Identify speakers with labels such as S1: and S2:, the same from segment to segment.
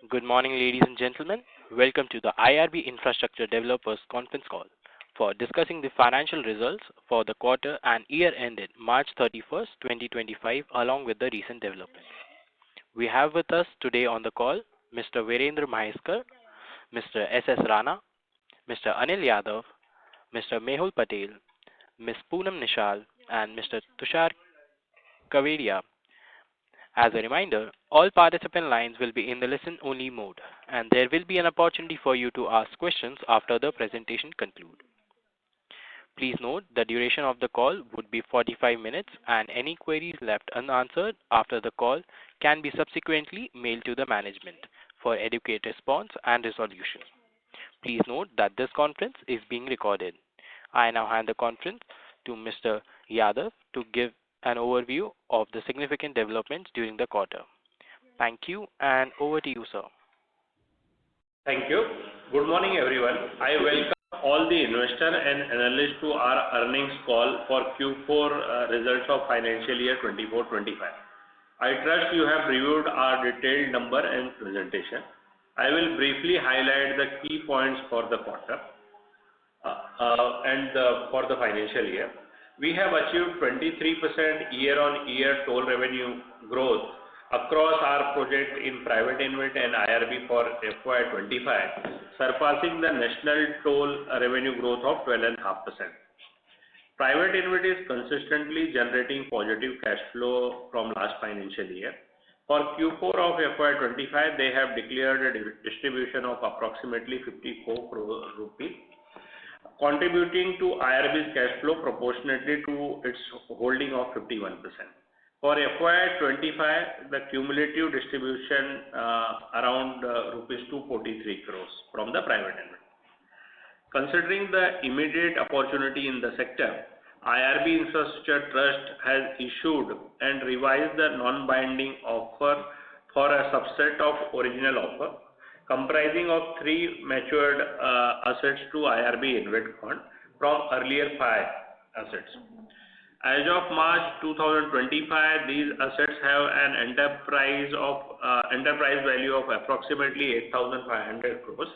S1: Good morning, ladies and gentlemen. Welcome to the IRB Infrastructure Developers Conference Call for discussing the financial results for the quarter and year ended March 31st, 2025, along with the recent developments. We have with us today on the call Mr. Virendra Maheskar, Mr. S.S. Rana, Mr. Anil Yadav, Mr. Mehul Patel, Ms. Poonam Nishal, and Mr. Tushar Kavedia. As a reminder, all participant lines will be in the listen-only mode, and there will be an opportunity for you to ask questions after the presentation concludes. Please note the duration of the call would be 45 minutes, and any queries left unanswered after the call can be subsequently mailed to the management for adequate response and resolution. Please note that this conference is being recorded. I now hand the conference to Mr. Yadav to give an overview of the significant developments during the quarter. Thank you, and over to you, sir.
S2: Thank you. Good morning, everyone. I welcome all the investors and analysts to our earnings call for Q4 results of financial year 24-25. I trust you have reviewed our detailed number and presentation. I will briefly highlight the key points for the quarter and for the financial year. We have achieved 23% year-on-year toll revenue growth across our project in private InvIT and IRB for FY25, surpassing the national toll revenue growth of 12.5%. Private InvIT is consistently generating positive cash flow from last financial year. For Q4 of FY25, they have declared a distribution of approximately 54 crore rupees, contributing to IRB's cash flow proportionately to its holding of 51%. For FY25, the cumulative distribution around rupees 243 crores from the private InvIT. Considering the immediate opportunity in the sector, IRB Infrastructure Trust has issued and revised the non-binding offer for a subset of original offer, comprising of 3 matured assets to IRB InvIT Fund from earlier 5 assets. As of March 2025, these assets have an enterprise value of approximately 8,500 crores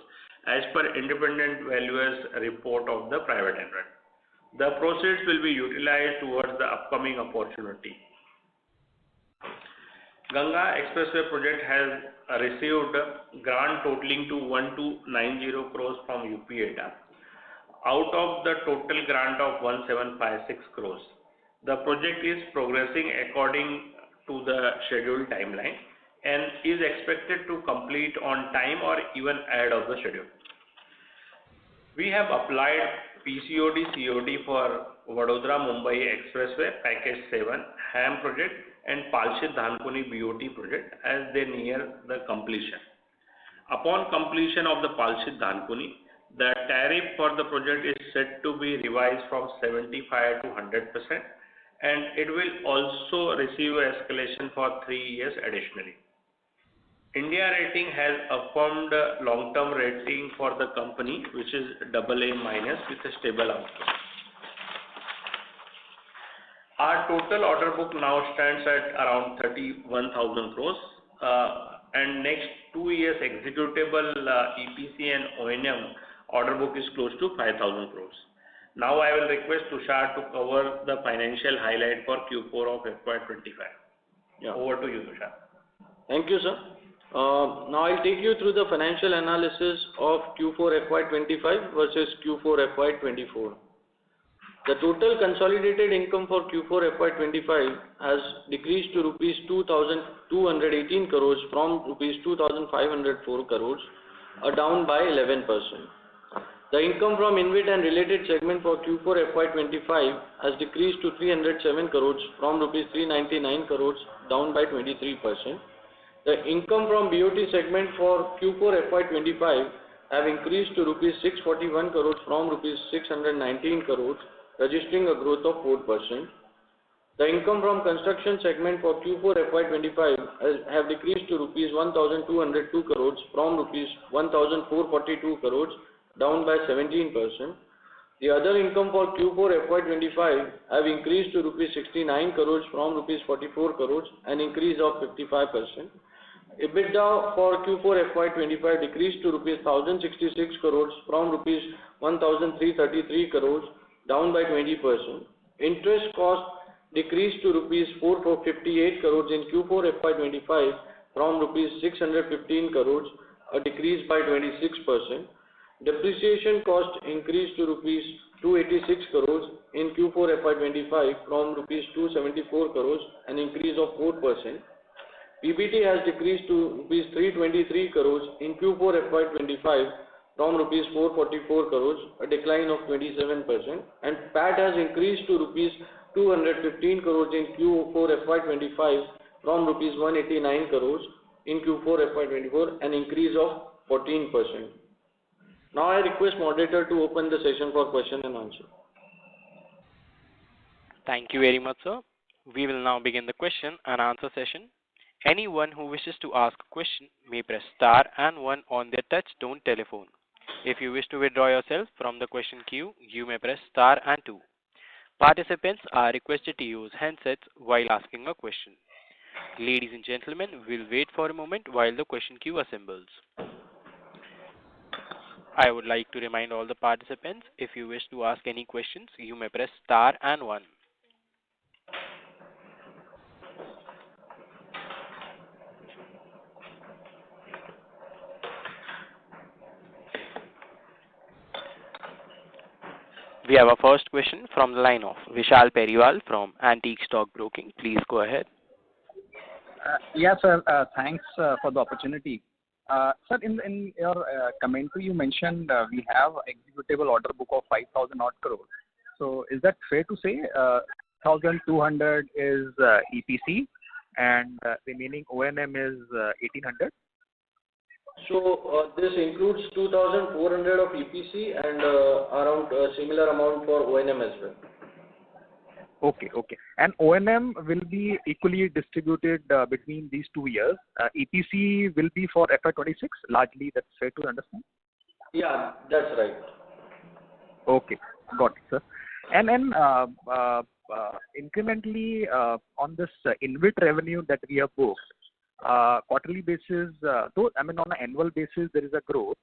S2: as per independent valuers report of the private InvIT. The proceeds will be utilized towards the upcoming opportunity. Ganga Expressway project has received grant totaling to 1290 crores from UPEIDA out of the total grant of 1756 crores. The project is progressing according to the scheduled timeline and is expected to complete on time or even ahead of the schedule. We have applied PCOD/COD for Vadodara-Mumbai Expressway Package 7 HAM project and Palsit-Dhankuni BOT project as they near the completion. Upon completion of the Palsit-Dhankuni, the tariff for the project is set to be revised from 75 to 100%, and it will also receive escalation for 3 years additionally. India Rating has affirmed long-term rating for the company, which is AA- with a stable outlook. Our total order book now stands at around 31,000 crores and next 2 years executable EPC and O&M order book is close to 5,000 crores. Now I will request Tushar to cover the financial highlight for Q4 of FY25. Over to you, Tushar.
S3: Thank you, sir. Now I'll take you through the financial analysis of Q4 FY25 versus Q4 FY24. The total consolidated income for Q4 FY25 has decreased to rupees 2,218 crores from rupees 2,504 crores, down by 11%. The income from InvIT and related segment for Q4 FY25 has decreased to 307 crores from rupees 399 crores, down by 23%. The income from BOT segment for Q4 FY25 have increased to rupees 641 crores from rupees 619 crores, registering a growth of 4%. The income from construction segment for Q4 FY25 have decreased to rupees 1,202 crores from rupees 1,442 crores, down by 17%. The other income for Q4 FY25 have increased to rupees 69 crores from rupees 44 crores, an increase of 55%. EBITDA for Q4 FY25 decreased to rupees 1066 crores from rupees 1333 crores, down by 20%. Interest cost decreased to rupees 458 crores in Q4 FY25 from rupees 615 crores, a decrease by 26%. Depreciation cost increased to rupees 286 crores in Q4 FY25 from rupees 274 crores, an increase of 4%. PBT has decreased to rupees 323 crores in Q4 FY25 from rupees 444 crores, a decline of 27%, and PAT has increased to rupees 215 crores in Q4 FY25 from rupees 189 crores in Q4 FY24, an increase of 14%. Now I request moderator to open the session for question and answer.
S1: Thank you very much, sir. We will now begin the question and answer session. Anyone who wishes to ask a question may press star and one on their touch-tone telephone. If you wish to withdraw yourself from the question queue, you may press star and two. Participants are requested to use handsets while asking a question. Ladies and gentlemen, we'll wait for a moment while the question queue assembles. I would like to remind all the participants, if you wish to ask any questions, you may press star and one. We have our first question from the line of Vishal Periwal from Antique Stock Broking. Please go ahead.
S4: Yes, sir. Thanks for the opportunity. Sir, in your commentary, you mentioned we have executable order book of 5,000 odd crores. So is that fair to say 1,200 is EPC and remaining O&M is 1,800?
S3: So this includes 2,400 of EPC and around a similar amount for O&M as well.
S4: Okay. And O&M will be equally distributed between these 2 years. EPC will be for FY26, largely. That's fair to understand?
S3: Yeah, that's right.
S4: Okay, got it, sir. And then incrementally on this InvIT revenue that we have booked, quarterly basis, though I mean on an annual basis there is a growth,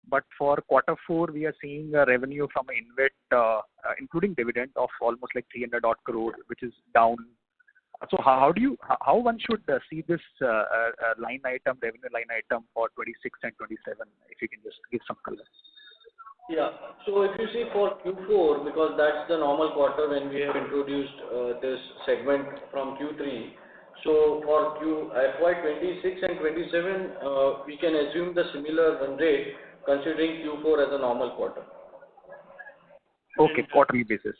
S4: but for quarter 4 we are seeing a revenue from InvIT, including dividend, of almost like 300 odd crore, which is down. So how one should see this line item, revenue line item for 26 and 27, if you can just give some color.
S3: Yeah. So if you see for Q4, because that's the normal quarter when we have introduced this segment from Q3. So for FY26 and 27, we can assume the similar run rate considering Q4 as a normal quarter.
S4: Okay, quarterly basis.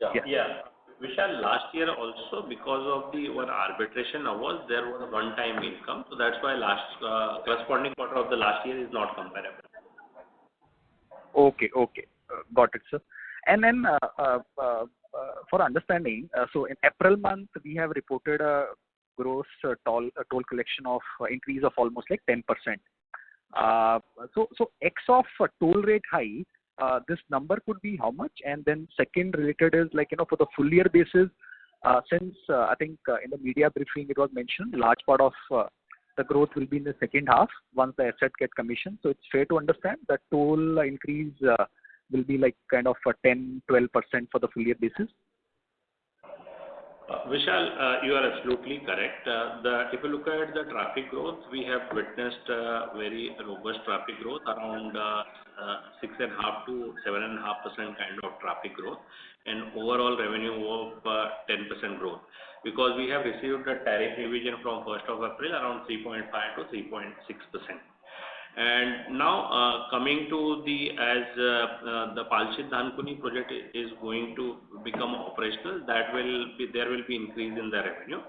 S2: Yeah. Vishal, last year also, because of the one arbitration awards, there was a one-time income. So that's why last corresponding quarter of the last year is not comparable.
S4: Okay. Got it, sir. And then for understanding, so in April month, we have reported a gross toll collection of increase of almost like 10%. So X of toll rate high, this number could be how much? And then second related is like, for the full year basis, since I think in the media briefing it was mentioned, large part of the growth will be in the second half once the asset get commissioned. So it's fair to understand that toll increase will be like kind of 10-12% for the full year basis.
S2: Vishal, you are absolutely correct. If you look at the traffic growth, we have witnessed very robust traffic growth, around 6.5 to 7.5% kind of traffic growth, and overall revenue of 10% growth. Because we have received a tariff revision from 1st of April around 3.5 to 3.6%. And now coming to the Palsit-Dankuni project is going to become operational, there will be increase in the revenue.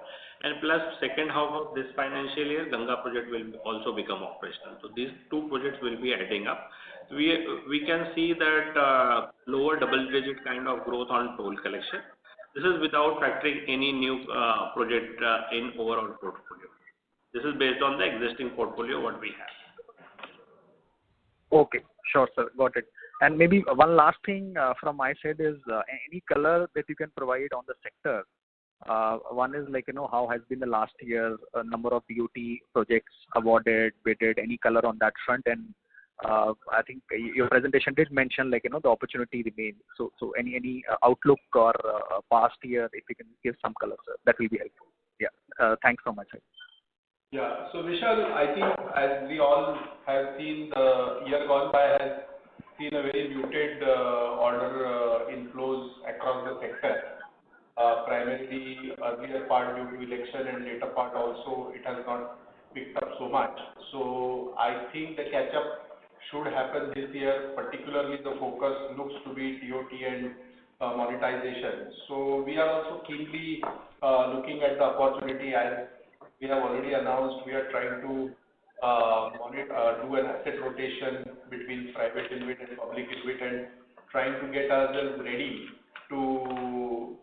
S2: And plus second half of this financial year, Ganga project will also become operational. So these two projects will be adding up. We can see that lower double-digit kind of growth on toll collection. This is without factoring any new project in overall portfolio. This is based on the existing portfolio what we have.
S4: Okay, sure, sir. Got it. And maybe one last thing from my side is any color that you can provide on the sector. One is like, how has been the last year number of BOT projects awarded, bidded, any color on that front? And I think your presentation did mention like, the opportunity remains. So any outlook or past year, if you can give some color, sir, that will be helpful. Yeah. Thanks so much.
S5: Yeah. So Vishal, I think as we all have seen, the year gone by has seen a very muted order inflows across the sector. Primarily earlier part due to election and later part also it has not picked up so much. So I think the catch up should happen this year, particularly the focus looks to be TOT and monetization. So we are also keenly looking at the opportunity. As we have already announced, we are trying to do an asset rotation between private InvIT and public InvIT and trying to get ourselves ready to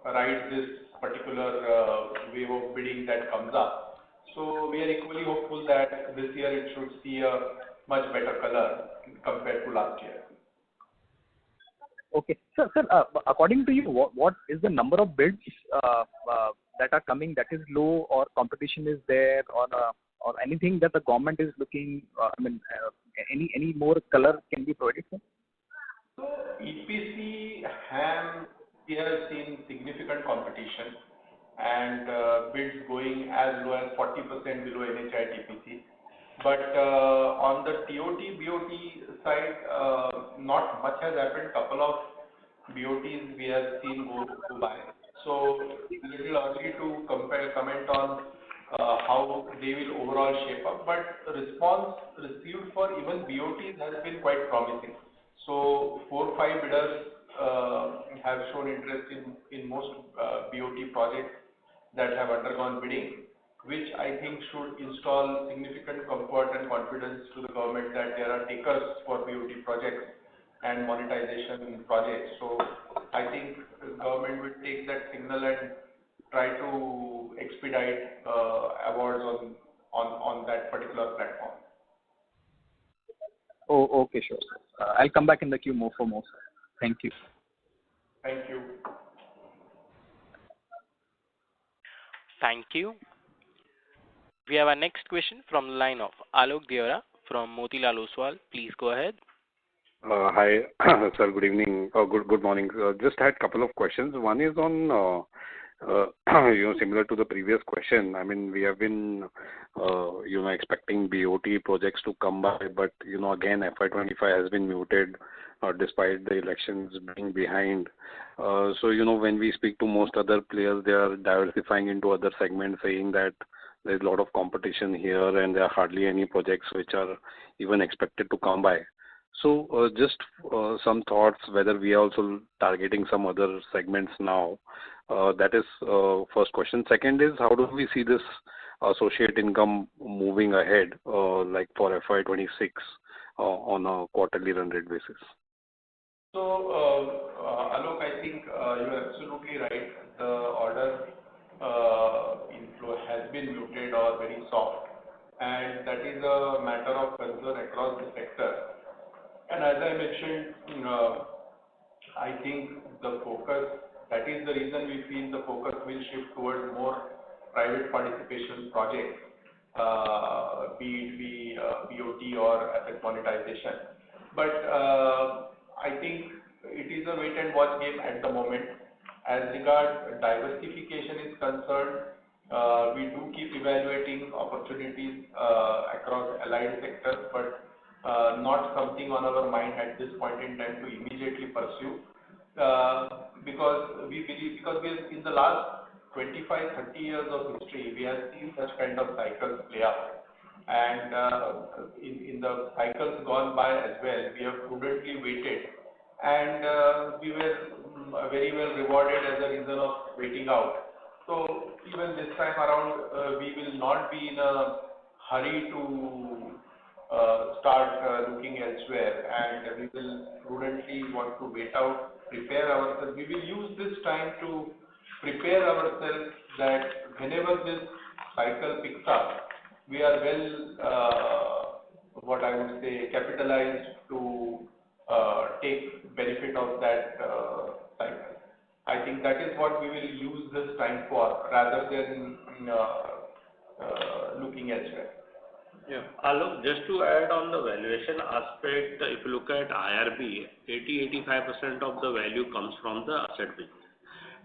S5: ride this particular wave of bidding that comes up. So we are equally hopeful that this year it should see a much better color compared to last year.
S4: Okay. Sir, according to you, what is the number of bids that are coming that is low, or competition is there, or anything that the government is looking, any more color can be provided, sir?
S5: So EPC HAM, we have seen significant competition and bids going as low as 40% below NHI TPC. But on the TOT, BOT side, not much has happened. Couple of BOTs we have seen go by. So little early to comment on how they will overall shape up. But the response received for even BOTs has been quite promising. So 4-5 bidders have shown interest in most BOT projects that have undergone bidding, which I think should install significant comfort and confidence to the government that there are takers for BOT projects and monetization projects. So I think the government will take that signal and try to expedite awards on that particular platform.
S4: Oh, okay, sure. I'll come back in the queue for more. Thank you.
S5: Thank you.
S1: Thank you. We have our next question from the line of Alok Deora from Motilal Oswal. Please go ahead.
S6: Hi, sir. Good evening. Good morning. Just had a couple of questions. One is on, similar to the previous question. I mean, we have been, expecting BOT projects to come by, but again, FY25 has been muted despite the elections being behind. So when we speak to most other players, they are diversifying into other segments, saying that there's a lot of competition here and there are hardly any projects which are even expected to come by. So just some thoughts whether we are also targeting some other segments now. That is first question. Second is, how do we see this associate income moving ahead, like for FY26 on a quarterly run rate basis?
S5: So, Alok, I think you are absolutely right. The order inflow has been muted or very soft, and that is a matter of concern across the sector. And as I mentioned, I think the focus, that is the reason we feel the focus will shift towards more private participation projects, be it BOT or asset monetization. But I think it is a wait and watch game at the moment. As regards diversification is concerned, we do keep evaluating opportunities across allied sectors, but not something on our mind at this point in time to immediately pursue. Because we believe, because we have, in the last 25-30 years of history, we have seen such kind of cycles play out. And in the cycles gone by as well, we have prudently waited, and we were very well rewarded as a result of waiting out. So even this time around, we will not be in a hurry to start looking elsewhere, and we will prudently want to wait out, prepare ourselves. We will use this time to prepare ourselves that whenever this cycle picks up, we are well, what I would say, capitalized to take benefit of that cycle. I think that is what we will use this time for rather than looking elsewhere.
S2: Yeah. Alok, just to add on the valuation aspect, if you look at IRB, 80-85% of the value comes from the asset business.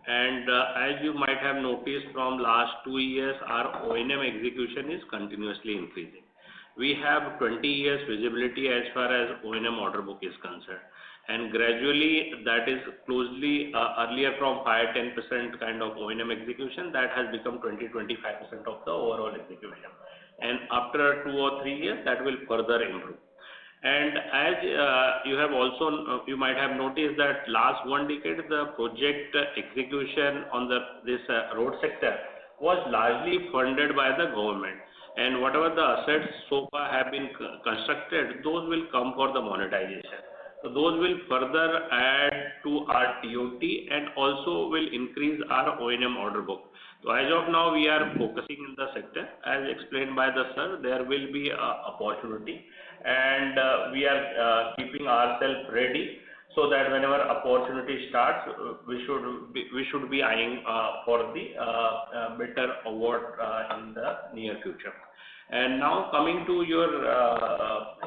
S2: And as you might have noticed from last 2 years, our O&M execution is continuously increasing. We have 20 years visibility as far as O&M order book is concerned. And gradually that is closely earlier from 5-10% kind of O&M execution, that has become 20-25% of the overall execution. And after 2 or 3 years, that will further improve. And as you have also, you might have noticed that last 1 decade, the project execution on this road sector was largely funded by the government. And whatever the assets so far have been constructed, those will come for the monetization. So those will further add to our TOT and also will increase our O&M order book. So as of now, we are focusing in the sector. As explained by the sir, there will be an opportunity, and we are keeping ourselves ready so that whenever opportunity starts, we should be eyeing for the better award in the near future. And now coming to your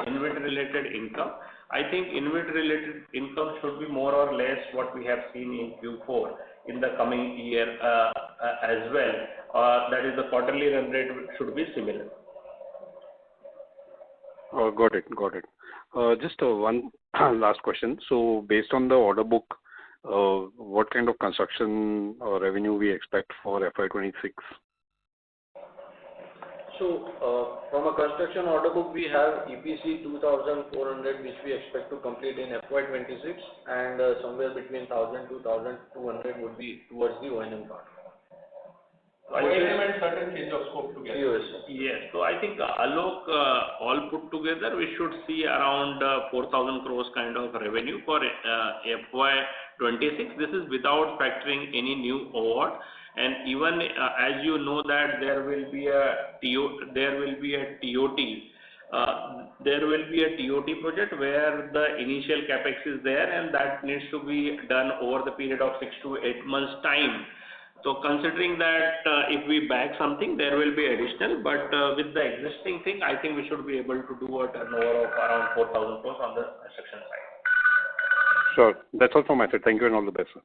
S2: InvIT related income, I think InvIT related income should be more or less what we have seen in Q4 in the coming year as well. That is, the quarterly run rate should be similar.
S6: Got it. Just one last question. So based on the order book, what kind of construction revenue we expect for FY26?
S3: So, from a construction order book, we have EPC 2,400, which we expect to complete in FY26, and somewhere between 1,000 to 1,200 would be towards the O&M part.
S5: O&M and certain change of scope together.
S2: Yes. So I think Alok, all put together, we should see around 4,000 crores kind of revenue for FY26. This is without factoring any new award. And even as you know that there will be a TOT. There will be a TOT project where the initial capex is there, and that needs to be done over the period of 6 to 8 months time. So considering that if we bag something, there will be additional, but with the existing thing, I think we should be able to do a turnover of around 4,000 crores on the construction side.
S6: Sure. That's all from my side. Thank you and all the best, sir.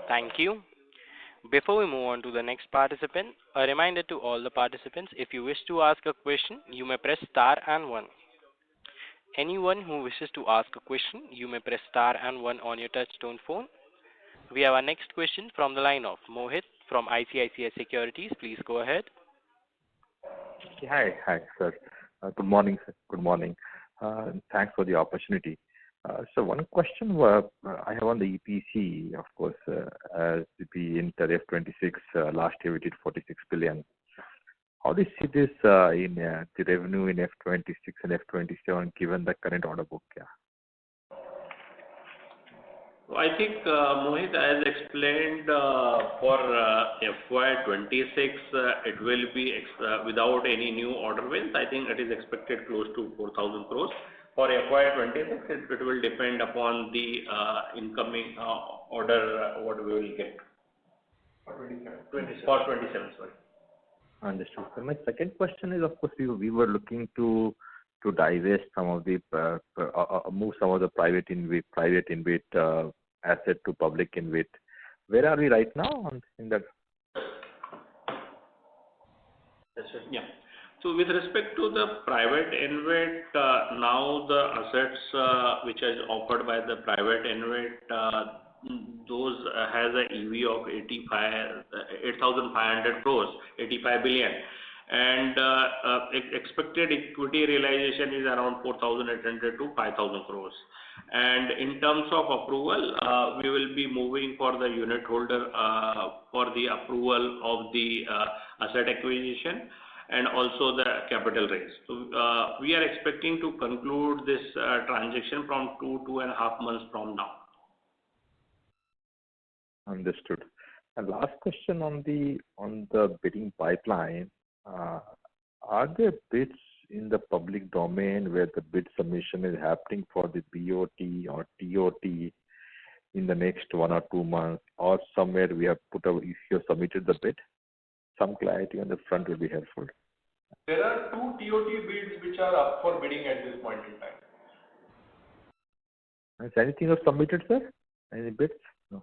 S1: Thank you. Before we move on to the next participant, a reminder to all the participants, if you wish to ask a question, you may press star and 1. Anyone who wishes to ask a question, you may press star and 1 on your touchtone phone. We have our next question from the line of Mohit from ICICI Securities. Please go ahead.
S7: Hi, sir. Good morning, sir. Good morning. Thanks for the opportunity. So one question I have on the EPC, of course, as we enter F26, last year we did 46 billion. How do you see this in the revenue in F26 and F27 given the current order book? Yeah.
S2: I think, Mohit, as explained, for FY26, it will be without any new order wins. I think it is expected close to 4,000 crores. For FY26, it will depend upon the incoming order, what we will get.
S5: For 27.
S2: For 27, sorry.
S7: Understood. So my second question is, of course, we were looking to divest some of the move some of the private InvIT asset to public InvIT. Where are we right now in that?
S2: That's right. Yeah. So with respect to the private InvIT, now the assets which is offered by the private InvIT, those has a EV of 8,500 crores, 85 billion. And expected equity realization is around 4,800 to 5,000 crores. And in terms of approval, we will be moving for the unit holder for the approval of the asset acquisition and also the capital raise. So we are expecting to conclude this transaction from 2.5 months from now.
S7: Understood. And last question on the bidding pipeline. Are there bids in the public domain where the bid submission is happening for the BOT or TOT, in the next 1 or 2 months, or somewhere we have put if you have submitted the bid? Some clarity on the front will be helpful.
S5: There are 2 TOT bids which are up for bidding at this point in time.
S7: Has anything you have submitted, sir? Any bids? No.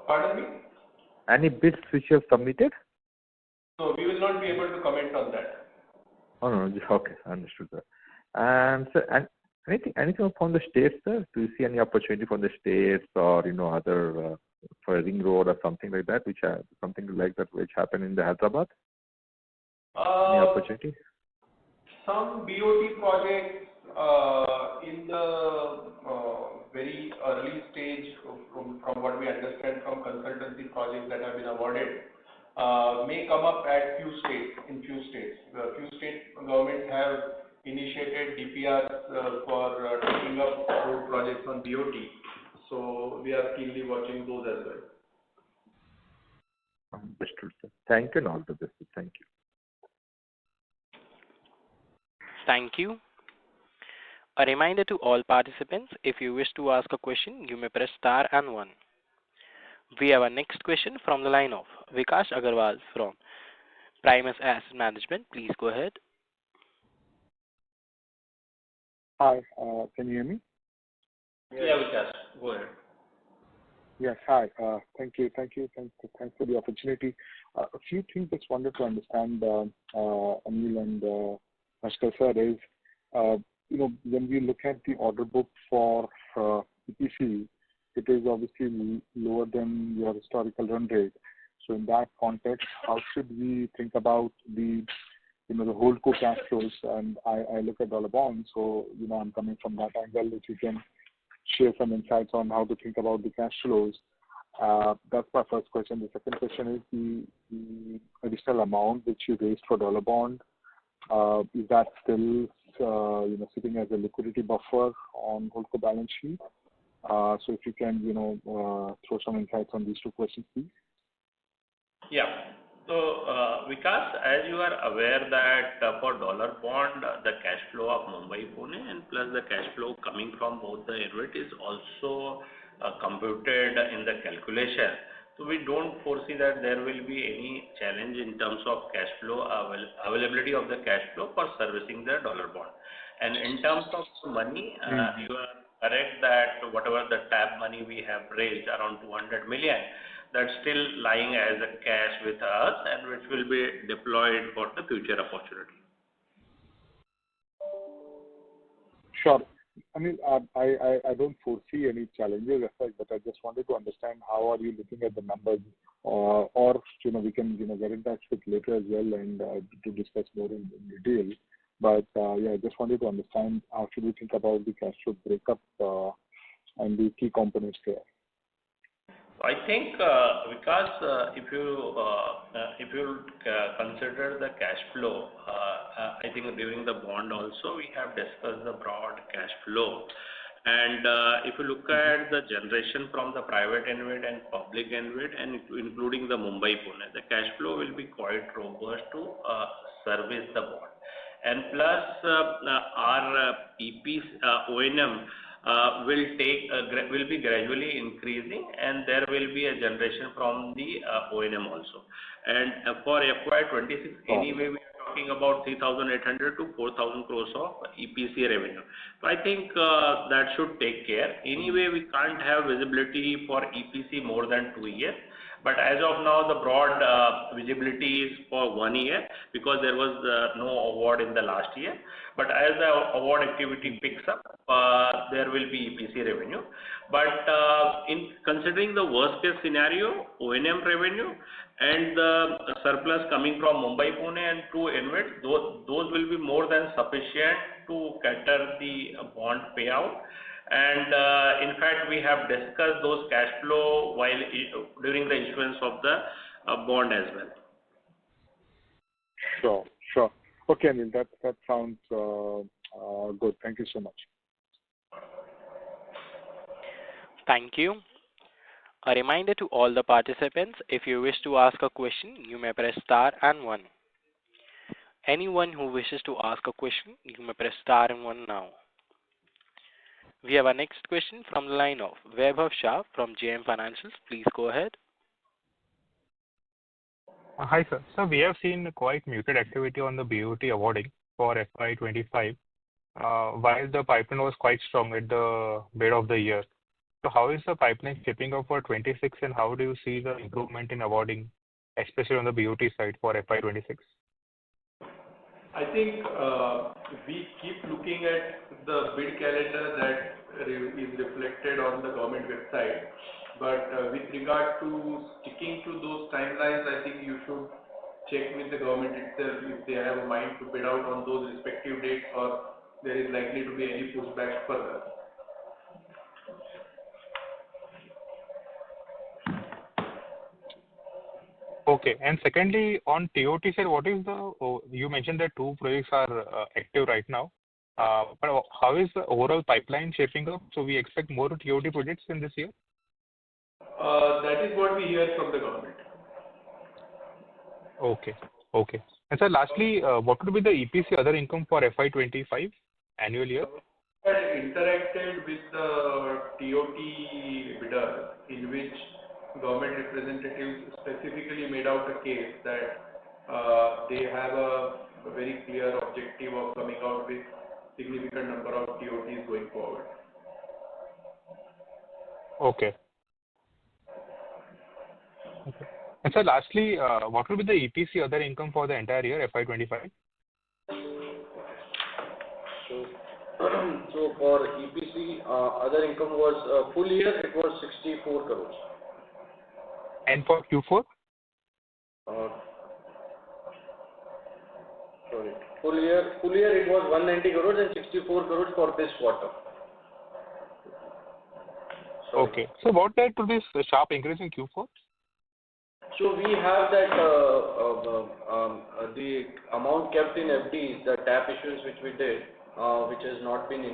S5: Pardon me?
S7: Any bids which you have submitted?
S5: So we will not be able to comment on that.
S7: Oh, no. Okay. Understood, sir. And sir, and anything from the states, sir? Do you see any opportunity from the states or, other for a ring road or something like that, which happened in the Hyderabad? Any opportunity?
S5: Some BOT projects in the very early stage, from what we understand from consultancy projects that have been awarded, may come up at few states. The few state governments have initiated DPRs for taking up road projects on BOT. So we are keenly watching those as well.
S7: Understood, sir. Thank you and all the best. Thank you.
S1: Thank you. A reminder to all participants, if you wish to ask a question, you may press star and 1. We have our next question from the line of Vikas Agarwal from Primus Asset Management. Please go ahead.
S8: Hi, can you hear me?
S2: Yeah, Vikas, go ahead.
S8: Yes, hi. Thank you. Thanks for the opportunity. A few things just wanted to understand, Anil and Bhaskar sir, is, when we look at the order book for EPC, it is obviously lower than your historical run rate. So in that context, how should we think about the holdco cash flows? And I look at dollar bonds, so I'm coming from that angle. If you can share some insights on how to think about the cash flows. That's my first question. The second question is the additional amount which you raised for dollar bond. Is that still sitting as a liquidity buffer on holdco balance sheet? So if you can throw some insights on these two questions, please.
S2: Yeah. So, Vikas, as you are aware that for dollar bond, the cash flow of Mumbai, Pune, and plus the cash flow coming from both the IRB is also computed in the calculation. So we don't foresee that there will be any challenge in terms of cash flow, availability of the cash flow for servicing the dollar bond. And in terms of money, you are correct that whatever the tap money we have raised, around 200 million, that's still lying as a cash with us and which will be deployed for the future opportunity.
S8: Sure. I mean, I don't foresee any challenges, but I just wanted to understand how are you looking at the numbers, or we can get in touch with later as well and to discuss more in detail. But I just wanted to understand how should we think about the cash flow breakup and the key components there.
S2: I think, Vikas, if you consider the cash flow, I think during the bond also we have discussed the broad cash flow. And if you look at the generation from the private InvIT and public InvIT, and including the Mumbai, Pune, the cash flow will be quite robust to service the bond. And plus, our EPC O&M will be gradually increasing, and there will be a generation from the O&M also. And for FY26, anyway, we are talking about 3,800 to 4,000 crores of EPC revenue. So I think that should take care. Anyway, we can't have visibility for EPC more than 2 years. But as of now, the broad visibility is for 1 year because there was no award in the last year. But as the award activity picks up, there will be EPC revenue. But in considering the worst case scenario, O&M revenue and the surplus coming from Mumbai, Pune and two InvIT, those will be more than sufficient to cater the bond payout. And in fact, we have discussed those cash flow during the issuance of the bond as well.
S8: Sure. Okay, Anil, that sounds good. Thank you so much.
S1: Thank you. A reminder to all the participants, if you wish to ask a question, you may press star and 1. Anyone who wishes to ask a question, you may press star and 1 now. We have our next question from the line of Vaibhav Shah from JM Financials. Please go ahead.
S9: Hi, sir. So we have seen quite muted activity on the BOT awarding for FY25, while the pipeline was quite strong at the mid of the year. So how is the pipeline shaping up for 26, and how do you see the improvement in awarding, especially on the BOT side for FY26?
S5: I think we keep looking at the bid calendar that is reflected on the government website. But with regard to sticking to those timelines, I think you should check with the government itself if they have a mind to bid out on those respective dates or there is likely to be any pushback further.
S9: Okay. And secondly, on TOT side, what is you mentioned that two projects are active right now. But how is the overall pipeline shaping up? So we expect more TOT projects in this year?
S5: That is what we hear from the government.
S9: Okay. Okay. And sir, lastly, what would be the EPC other income for FY25 annual year?
S5: I interacted with the TOT bidder, in which government representatives specifically made out a case that they have a very clear objective of coming out with significant number of TOTs going forward.
S9: Okay. Okay. And sir, lastly, what will be the EPC other income for the entire year, FY25?
S3: So for EPC, other income was full year, it was 64 crores.
S9: And for Q4?
S3: Sorry, full year it was 190 crores and 64 crores for this quarter. Sorry.
S9: Okay. So what led to this sharp increase in Q4?
S3: So we have that the amount kept in FDs, the tap issuance which we did, which has not been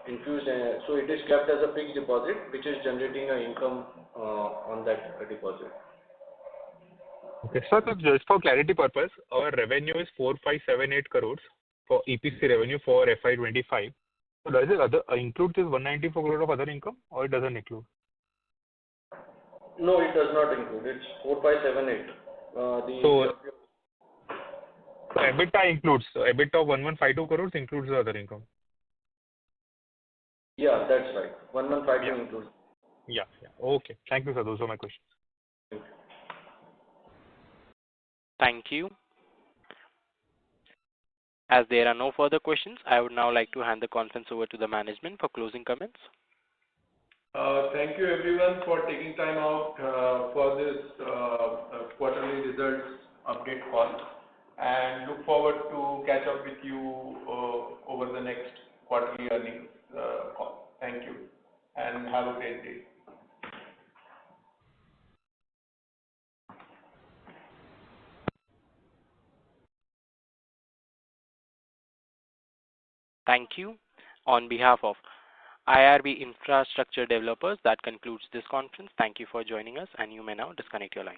S3: infused, so it is kept as a fixed deposit, which is generating an income on that deposit.
S9: Okay, sir, so just for clarity purpose, our revenue is 4578 crores for EPC revenue for FY25. So does it include this 194 crore of other income, or it doesn't include?
S3: No, it does not include. It's 4578.
S9: So EBITDA includes, EBITDA of 1152 crores includes the other income.
S3: Yeah, that's right. 1152 includes.
S9: Yeah. Okay. Thank you, sir. Those are my questions.
S1: Thank you. As there are no further questions, I would now like to hand the conference over to the management for closing comments.
S5: Thank you everyone for taking time out for this quarterly results update call, and look forward to catch up with you over the next quarterly earnings call. Thank you and have a great day.
S1: Thank you. On behalf of IRB Infrastructure Developers, that concludes this conference. Thank you for joining us, and you may now disconnect your line.